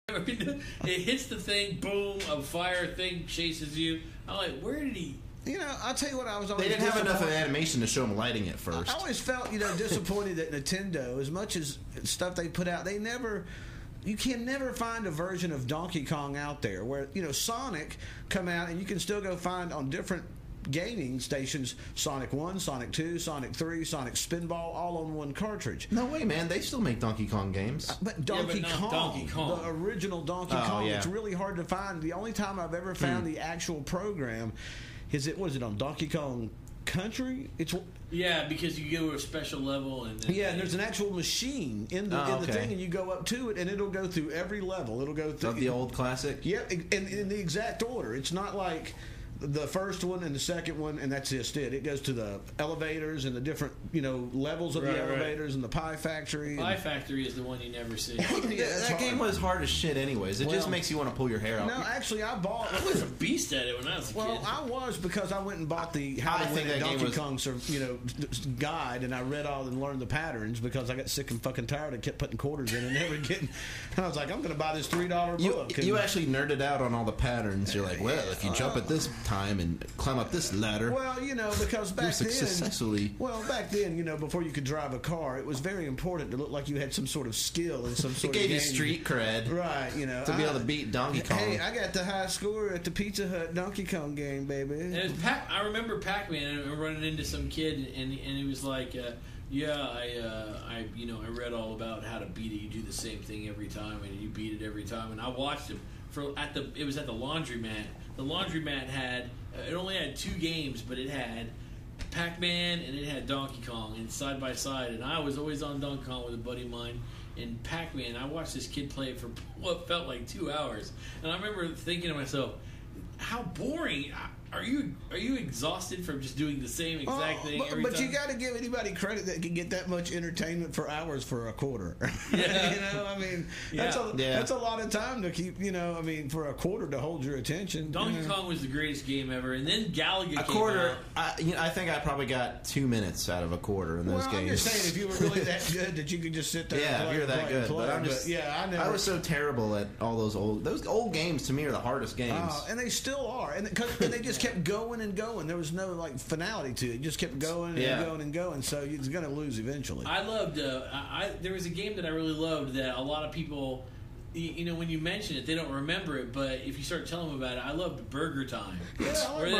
I mean, it hits the thing, boom, a fire thing chases you. I'm like, where did he? You know, I'll tell you what, I was always They didn't have enough of animation to show them lighting it first. I always felt, disappointed that Nintendo, as much as stuff they put out, you can never find a version of Donkey Kong out there where, Sonic come out and you can still go find on different gaming stations Sonic 1, Sonic 2, Sonic 3, Sonic Spinball, all on one cartridge. No way, man. They still make Donkey Kong games. But Donkey Kong, the original Donkey Kong, it's really hard to find. The only time I've ever found the actual program was it on Donkey Kong Country? Yeah, because you go to a special level and and there's an actual machine in the thing, and you go up to it, and it'll go through every level. It'll go through the old classic. Yeah, in the exact order. It's not like the first one and the second one, and that's just it. It goes to the elevators and the different, levels of the elevators and the Pie Factory. Pie Factory is the one you never see. That game was hard as shit anyways. It just makes you want to pull your hair out. No, actually, I was a beast at it when I was a kid. Well, I was, because I went and bought the How to Win at Donkey Kong guide, and I read all and learned the patterns because I got sick and fucking tired and kept putting quarters in and never getting. And I was like, I'm going to buy this $3 book. You actually nerded out on all the patterns. You're like, well, if you jump at this time and climb up this ladder. Well, because back then, before you could drive a car, it was very important to look like you had some sort of skill and some sort of It gave you street cred. Right, to be able to beat Donkey Kong. Hey, I got the high score at the Pizza Hut Donkey Kong game, baby. And I remember Pac-Man and running into some kid, and he was like, I read all about how to beat it. You do the same thing every time, and you beat it every time. And I watched him it was at the laundromat. The laundromat it only had 2 games, but it had Pac-Man and it had Donkey Kong, and side by side. And I was always on Donkey Kong with a buddy of mine. And Pac-Man, I watched this kid play it for what felt like 2 hours, and I remember thinking to myself, how boring. Are you exhausted from just doing the same exact thing every time? But you got to give anybody credit that can get that much entertainment for hours for a quarter. Yeah. That's a lot of time to keep, for a quarter to hold your attention. Donkey Kong was the greatest game ever, and then Galaga came quarter, out. I think I probably got 2 minutes out of a quarter in those games. I'm just saying, if you were really that good that you could just sit there and play. Yeah, if you're that good. But I was so terrible at all those old games. To me, are the hardest games. And they still are. And they just kept going and going. There was no finality to it. It just kept going and going and going. So you're going to lose eventually. I loved. There was a game that I really loved that a lot of people, when you mention it, they don't remember it. But if you start telling them about it, I loved Burger Time. Yeah, where they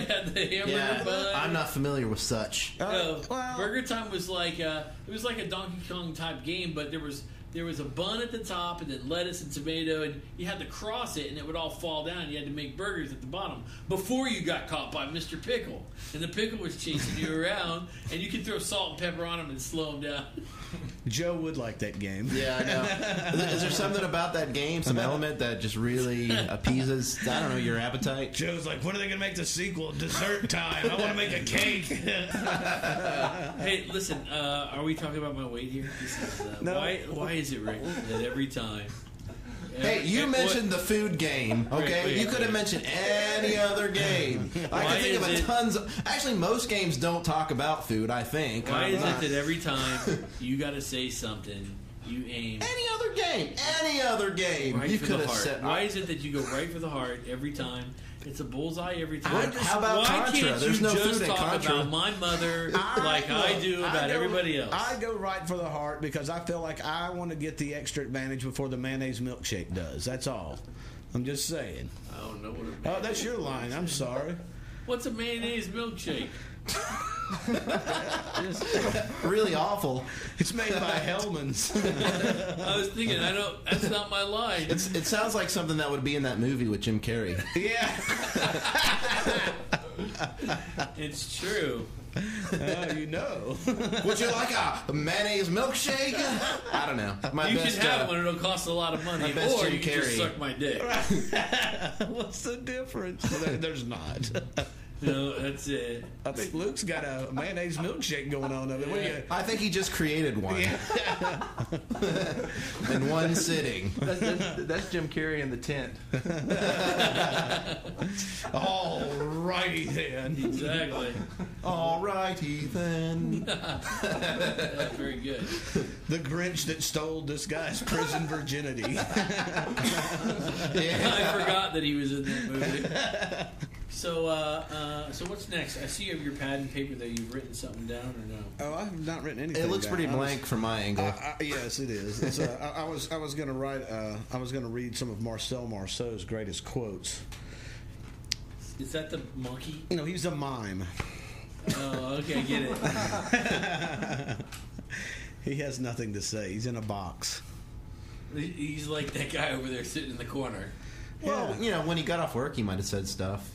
had the hamburger bun. I'm not familiar with such. Burger Time was like it was like a Donkey Kong type game, but there was a bun at the top and then lettuce and tomato, and you had to cross it and it would all fall down. You had to make burgers at the bottom before you got caught by Mr. Pickle. And the pickle was chasing you around, and you could throw salt and pepper on him and slow him down. Joe would like that game. Yeah, I know. Is there something about that game, some element that just really appeases, I don't know, your appetite? Joe's like, when are they going to make the sequel? Dessert time. I want to make a cake. Hey, listen, are we talking about my weight here? No. Why is it, Rick, that every time... Hey, you mentioned the food game, okay? Wait, you could have mentioned any other game. I can think of tons of... Actually, most games don't talk about food, I think. Why is it that every time you got to say something, you aim... Any other game. Right You for could the have heart. said... Why is it that you go right for the heart every time? It's a bullseye every time. How about Why Contra? can't There's you no just food in talk Contra. about my mother like I do about everybody else? I go right for the heart because I feel like I want to get the extra advantage before the mayonnaise milkshake does. That's all. I'm just saying. I don't know what it Oh, that's your line. I'm sorry. What's a mayonnaise milkshake? Really awful. It's made by Hellman's. I was thinking, that's not my line. It sounds like something that would be in that movie with Jim Carrey. Yeah. It's true. You know. Would you like a mayonnaise milkshake? I don't know. You can have one, it'll cost a lot of money. Or you can just suck my dick. What's the difference? There's not. No, that's it. I think Luke's got a mayonnaise milkshake going on over there. Yeah. I think he just created one in one sitting. That's Jim Carrey in the tent. All righty then. Exactly. All righty then. Very good. The Grinch that stole this guy's prison virginity. I forgot that he was in that movie. So what's next? I see you have your pad and paper there. You've written something down or no? Oh, I have not written anything. It looks down. pretty blank from my angle. Yes, it is. It's, I was going to write. I was going to read some of Marcel Marceau's greatest quotes. Is that the monkey? No, he's a mime. Oh, okay, get it. He has nothing to say. He's in a box. He's like that guy over there sitting in the corner. Well, when he got off work, he might have said stuff.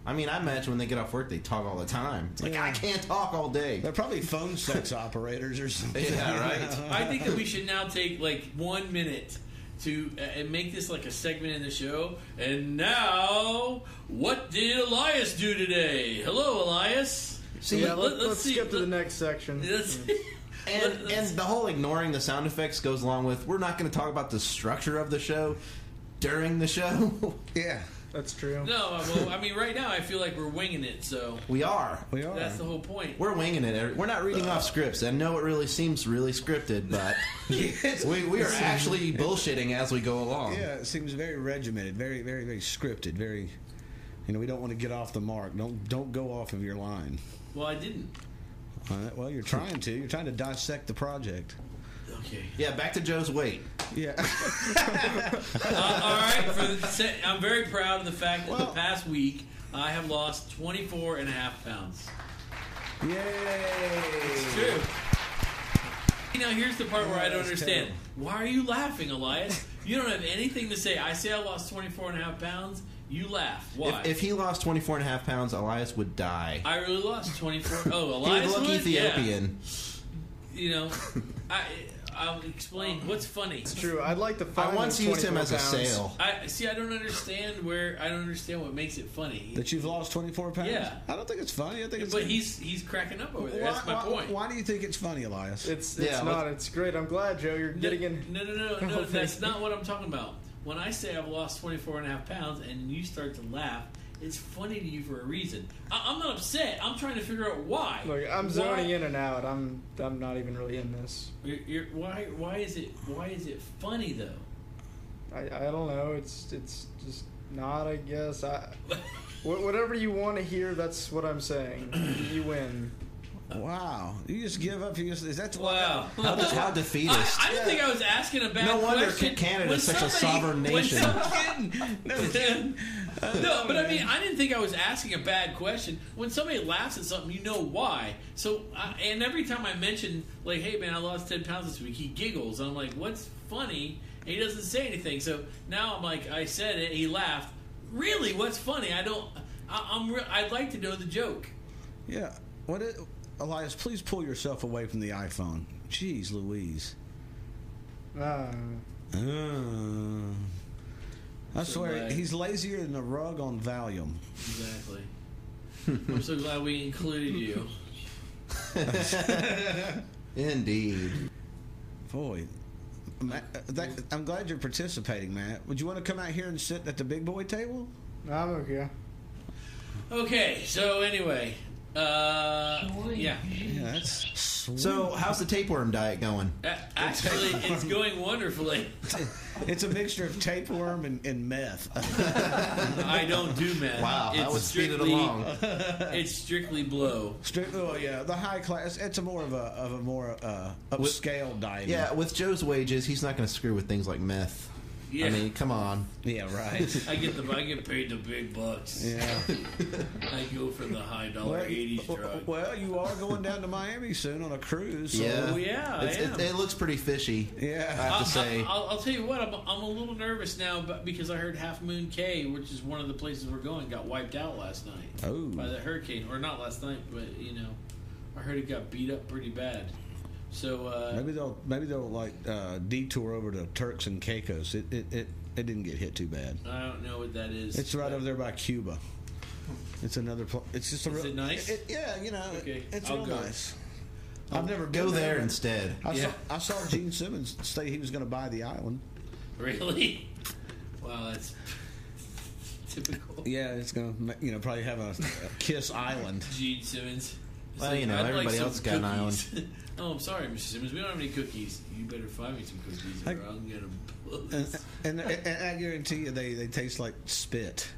I mean, I imagine when they get off work, they talk all the time. It's like, I can't talk all day. They're probably phone sex operators or something. Yeah, right. I think that we should now take like 1 minute to make this like a segment in the show. And now, what did Elias do today? Hello, Elias. See, let's skip to the next section. And the whole ignoring the sound effects goes along with, we're not going to talk about the structure of the show during the show. Yeah. That's true. No, well, I mean, right now I feel like we're winging it, so We are. that's the whole point. We're winging it. We're not reading off scripts. I know it really seems really scripted, but we are actually bullshitting as we go along. Yeah, it seems very regimented, very, very, very scripted. Very, we don't want to get off the mark. Don't go off of your line. Well, I didn't. Well, you're trying to. You're trying to dissect the project. Okay. Yeah, back to Joe's weight. Yeah. All right. I'm very proud of the fact that the past week I have lost 24.5 pounds. Yay! It's true. Now, here's the part where I don't understand. Terrible. Why are you laughing, Elias? You don't have anything to say. I say I lost 24.5 pounds. You laugh. Why? If he lost 24.5 pounds, Elias would die. I really lost 24. Oh, Elias He'd look would? Ethiopian. Yeah. I'll explain. What's funny? It's true. I'd like to find I once used him as a pounds. sale. I don't understand what makes it funny. That you've lost 24 pounds? Yeah. I don't think it's funny. I think it's. But he's cracking up over there. That's my point. Why do you think it's funny, Elias? It's Yeah, not. It's great. I'm glad, Joe. You're getting in. No. That's not what I'm talking about. When I say I've lost 24.5 pounds and you start to laugh, it's funny to you for a reason. I'm not upset. I'm trying to figure out why. Look, I'm zoning in and out. I'm not even really in this. Why is it funny though? I don't know. It's just not. I guess. Whatever you want to hear, that's what I'm saying. You win. Wow. You just give up. Is that Wow. How defeatist. I didn't think I was asking a bad No wonder question. Canada's When such a sovereign nation. No, but I mean, I didn't think I was asking a bad question. When somebody laughs at something, you know why. So, and every time I mention, like, hey, man, I lost 10 pounds this week, he giggles. And I'm like, what's funny? And he doesn't say anything. So now I'm like, I said it, he laughed. Really, what's funny? I'd like to know the joke. Yeah. Elias, please pull yourself away from the iPhone. Jeez Louise. I swear, he's lazier than a rug on Valium. Exactly. I'm so glad we included you. Indeed. Boy. I'm glad you're participating, Matt. Would you want to come out here and sit at the big boy table? I'm okay. Okay, so anyway. Yeah, that's sweet. So, how's the tapeworm diet going? Actually, it's going wonderfully. It's a mixture of tapeworm and meth. I don't do meth. Wow, that would speed it strictly- along. It's strictly blow. Oh yeah, the high class. It's a more of a more upscale diet. Yeah, with Joe's wages, he's not going to screw with things like meth. Yeah, I mean, come on. Yeah, right. I get paid the big bucks. Yeah. I go for the high dollar 80s drug. Well, you are going down to Miami soon on a cruise. So Yeah. Oh, yeah, I am. It looks pretty fishy. Yeah. I have to say. I'll tell you what, I'm a little nervous now because I heard Half Moon Cay, which is one of the places we're going, got wiped out last night Oh. by the hurricane. Or not last night, but I heard it got beat up pretty bad. So maybe they'll like detour over to Turks and Caicos. It didn't get hit too bad. I don't know what that is. It's right over there by Cuba. It's another. It's just a real. Is it nice? Yeah, Okay, it's I'll real go. nice. I've never Go been there instead. I saw Gene Simmons say he was going to buy the island. Really? Wow, that's typical. Yeah, it's going to probably have a Kiss Island. Gene Simmons. It's Well, I'd everybody some else got an cookies. Oh, I'm sorry, Mr. Simmons. We don't have any cookies. You better find me some cookies, or I'm gonna. And I guarantee you, they taste like spit.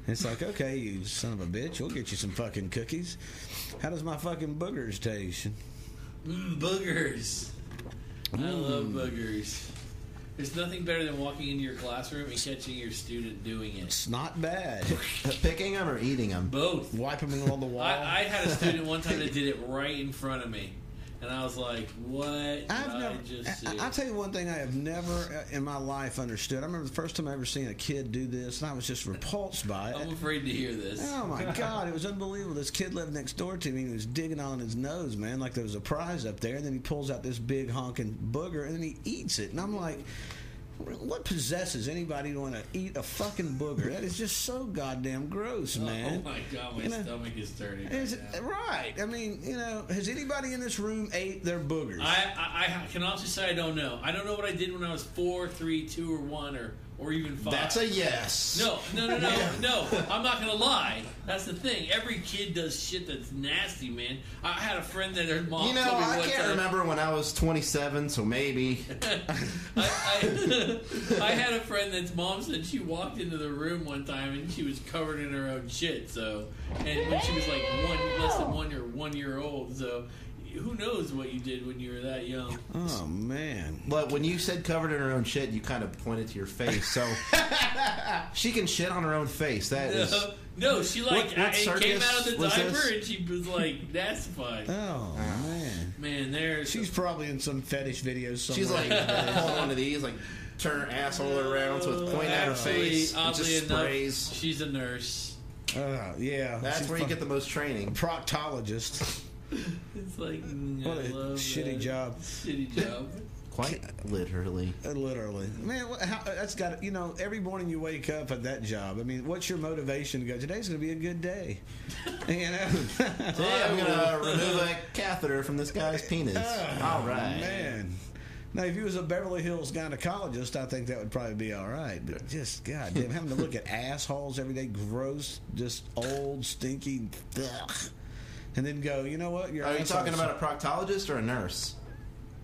It's like, okay, you son of a bitch, we'll get you some fucking cookies. How does my fucking boogers taste? Boogers. I love boogers. There's nothing better than walking into your classroom and catching your student doing it. It's not bad. Picking them or eating them? Both. Wiping them on the wall. I had a student one time that did it right in front of me. And I was like, what? I'll tell you one thing I have never in my life understood. I remember the first time I ever seen a kid do this, and I was just repulsed by it. I'm afraid to hear this. Oh, my God. It was unbelievable. This kid lived next door to me, and he was digging on his nose, man, like there was a prize up there. And then he pulls out this big honking booger, and then he eats it. And I'm like, what possesses anybody to want to eat a fucking booger? That is just so goddamn gross, man. Oh my God, my stomach is turning. Right. I mean, has anybody in this room ate their boogers? I can honestly say I don't know. I don't know what I did when I was 4, 3, 2, or 1, or even 5. That's a yes. No. I'm not gonna lie. That's the thing. Every kid does shit that's nasty, man. I had a friend that her mom. told me I one can't time, remember when I was 27, so maybe. I had a friend that's mom said she walked into the room one time and she was covered in her own shit. So, and when she was like less than 1 year old, so. Who knows what you did when you were that young? Oh, man. But when you said covered in her own shit, you kind of pointed to your face. So she can shit on her own face. That is. No, she what came out of the diaper this? and she was like nastified. Oh, man. She's probably in some fetish videos somewhere. She's like holding one of these, like turn her asshole around so it's pointing at her face. And just sprays. She's a nurse. Yeah. That's where you get the most training. A proctologist. It's like what a shitty job. Shitty job. Quite literally. Literally. Man, that's got every morning you wake up at that job. I mean, what's your motivation to go, today's going to be a good day? Today I'm going to remove a catheter from this guy's penis. All right. Man. Now, if he was a Beverly Hills gynecologist, I think that would probably be all right. But just, goddamn, having to look at assholes every day, gross, just old, stinky, ugh. And then go, you know what? Are you talking about a proctologist or a nurse?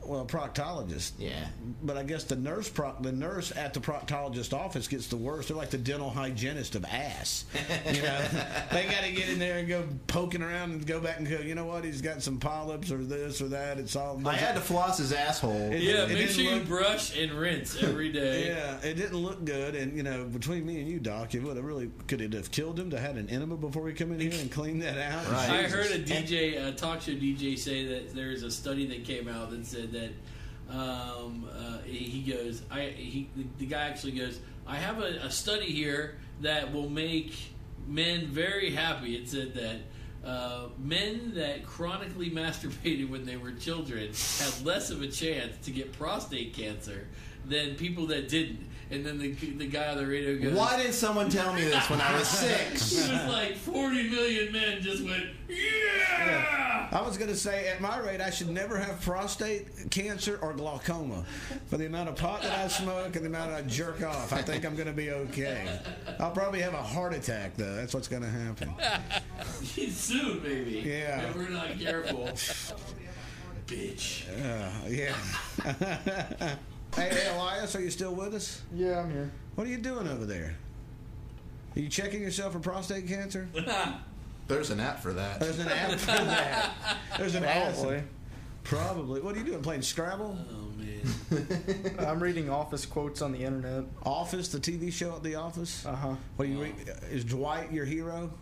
Well, a proctologist. Yeah. But I guess the nurse at the proctologist office gets the worst. They're like the dental hygienist of ass. They got to get in there and go poking around and go back and go, you know what? He's got some polyps or this or that. It's all. I had to floss his asshole. Make sure you brush and rinse every day. Yeah, it didn't look good. And, between me and you, Doc, it would have really, could it have killed him to have an enema before we come in here and clean that out? Right. I heard a talk show DJ say that there's a study that came out that said that he goes, the guy actually goes, I have a study here that will make men very happy. It said that men that chronically masturbated when they were children had less of a chance to get prostate cancer than people that didn't. And then the guy on the radio goes, why didn't someone tell me this when I was 6? He was like, 40 million men just went, yeah! I was going to say, at my rate, I should never have prostate cancer or glaucoma. For the amount of pot that I smoke and the amount I jerk off, I think I'm going to be okay. I'll probably have a heart attack, though. That's what's going to happen. Soon, maybe. Yeah. If we're not careful. Bitch. Yeah. Hey, Elias, are you still with us? Yeah, I'm here. What are you doing over there? Are you checking yourself for prostate cancer? There's an app for that. There's an app for that. There's an app. Probably. Probably. What are you doing? Playing Scrabble? Oh, man. I'm reading Office quotes on the internet. Office, the TV show at The Office? Uh-huh. What do you read? Is Dwight your hero?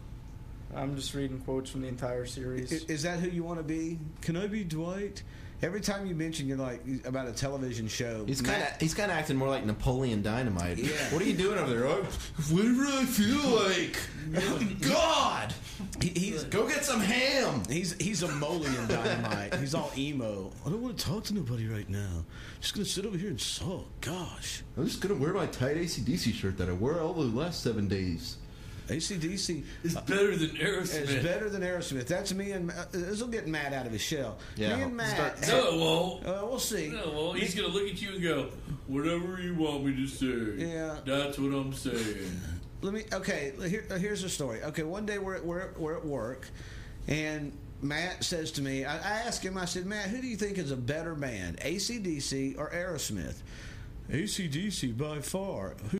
I'm just reading quotes from the entire series. Is that who you want to be? Can I be Dwight? Every time you mention you're like about a television show, He's kind of acting more like Napoleon Dynamite. Yeah. What are you doing over there? Whatever I feel like. God, he's go get some ham. He's a Molian Dynamite. He's all emo. I don't want to talk to nobody right now. Just gonna sit over here and sulk. Gosh, I'm just gonna wear my tight AC/DC shirt that I wore all the last 7 days. AC/DC It's better than Aerosmith. It's better than Aerosmith. That's me and this will get Matt out of his shell. Yeah, me and Matt. No, it won't. We'll see. No, well, he's gonna look at you and go, "Whatever you want me to say." Yeah. That's what I'm saying. Here's the story. Okay, one day we're at work, and Matt says to me, I asked him, I said, Matt, who do you think is a better band, AC/DC or Aerosmith? AC/DC by far.